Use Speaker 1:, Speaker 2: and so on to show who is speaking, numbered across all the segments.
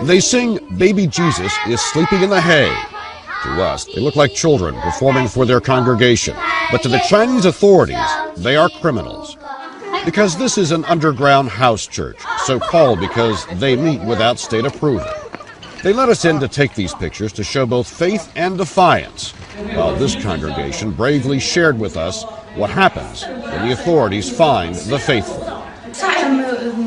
Speaker 1: They sing Baby Jesus is Sleeping in the Hay. To us, they look like children performing for their congregation. But to the Chinese authorities, they are criminals. Because this is an underground house church, so called because they meet without state approval. They let us in to take these pictures to show both faith and defiance, while this congregation bravely shared with us what happens when the authorities find the faithful.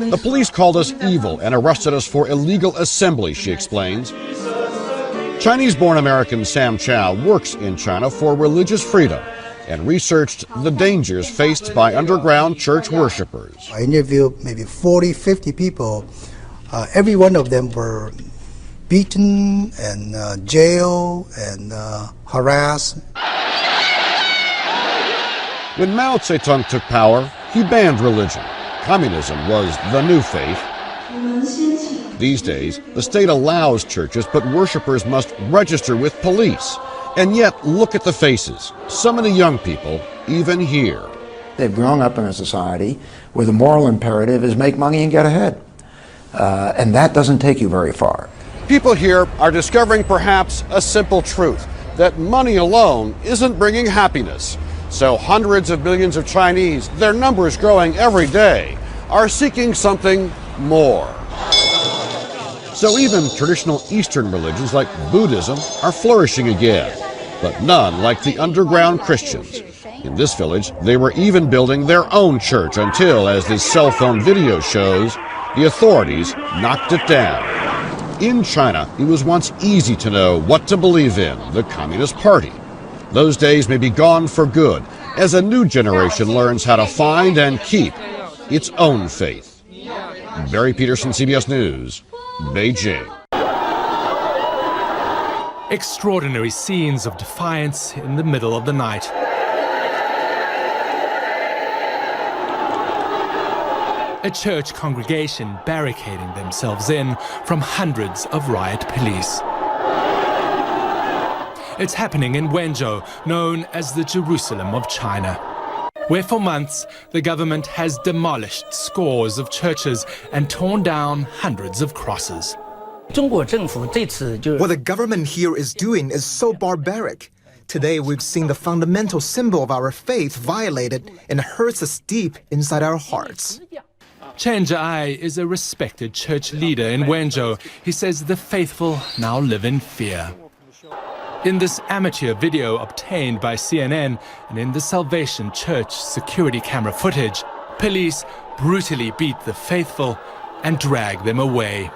Speaker 1: The police called us evil and arrested us for illegal assembly, she explains. Chinese-born American Sam Chow works in China for religious freedom and researched the dangers faced by underground church worshippers.
Speaker 2: I interviewed maybe 40, 50 people. Every one of them were beaten and jailed and harassed.
Speaker 1: When Mao Zedong took power, he banned religion. Communism was the new faith. These days, the state allows churches, but worshippers must register with police. And yet, look at the faces. So many young people, even here.
Speaker 3: They've grown up in a society where the moral imperative is make money and get ahead. And that doesn't take you very far.
Speaker 1: People here are discovering perhaps a simple truth, that money alone isn't bringing happiness. So hundreds of millions of Chinese, their numbers growing every day, are seeking something more. So even traditional Eastern religions like Buddhism are flourishing again, but none like the underground Christians. In this village, they were even building their own church until, as this cell phone video shows, the authorities knocked it down. In China, it was once easy to know what to believe in, the Communist Party. Those days may be gone for good, as a new generation learns how to find and keep its own faith. Barry Peterson, CBS News, Beijing.
Speaker 4: Extraordinary scenes of defiance in the middle of the night. A church congregation barricading themselves in from hundreds of riot police. It's happening in Wenzhou, known as the Jerusalem of China, where for months the government has demolished scores of churches and torn down hundreds of crosses.
Speaker 5: What the government here is doing is so barbaric. Today we've seen the fundamental symbol of our faith violated, and it hurts us deep inside our hearts.
Speaker 4: Zhang Kai is a respected church leader in Wenzhou. He says the faithful now live in fear. In this amateur video obtained by CNN and in the Salvation Church security camera footage, police brutally beat the faithful and drag them away.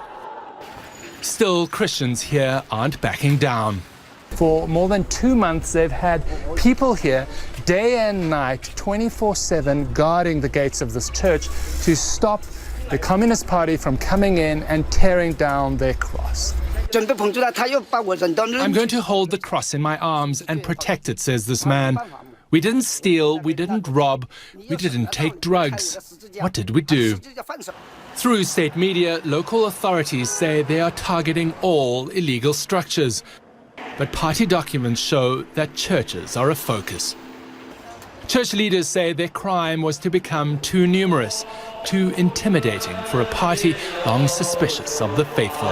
Speaker 4: Still, Christians here aren't backing down. For more than 2 months, they've had people here day and night, 24/7, guarding the gates of this church to stop the Communist Party from coming in and tearing down their cross. I'm going to hold the cross in my arms and protect it, says this man. We didn't steal, we didn't rob, we didn't take drugs. What did we do? Through state media, local authorities say they are targeting all illegal structures. But party documents show that churches are a focus. Church leaders say their crime was to become too numerous, too intimidating for a party long suspicious of the faithful.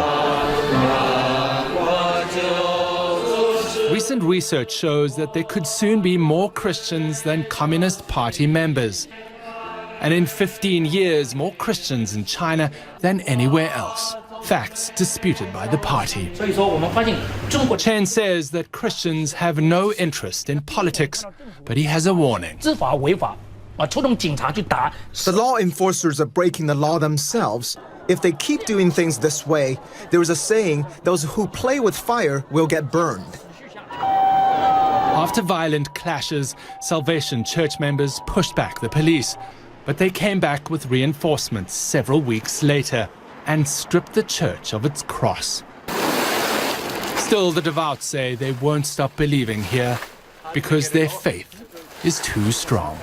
Speaker 4: Recent research shows that there could soon be more Christians than Communist Party members. And in 15 years, more Christians in China than anywhere else. Facts disputed by the party. Chen says that Christians have no interest in politics, but he has a warning.
Speaker 5: The law enforcers are breaking the law themselves. If they keep doing things this way, there is a saying, those who play with fire will get burned.
Speaker 4: After violent clashes, Salvation Church members pushed back the police, but they came back with reinforcements several weeks later and stripped the church of its cross. Still, the devout say they won't stop believing here because their faith is too strong.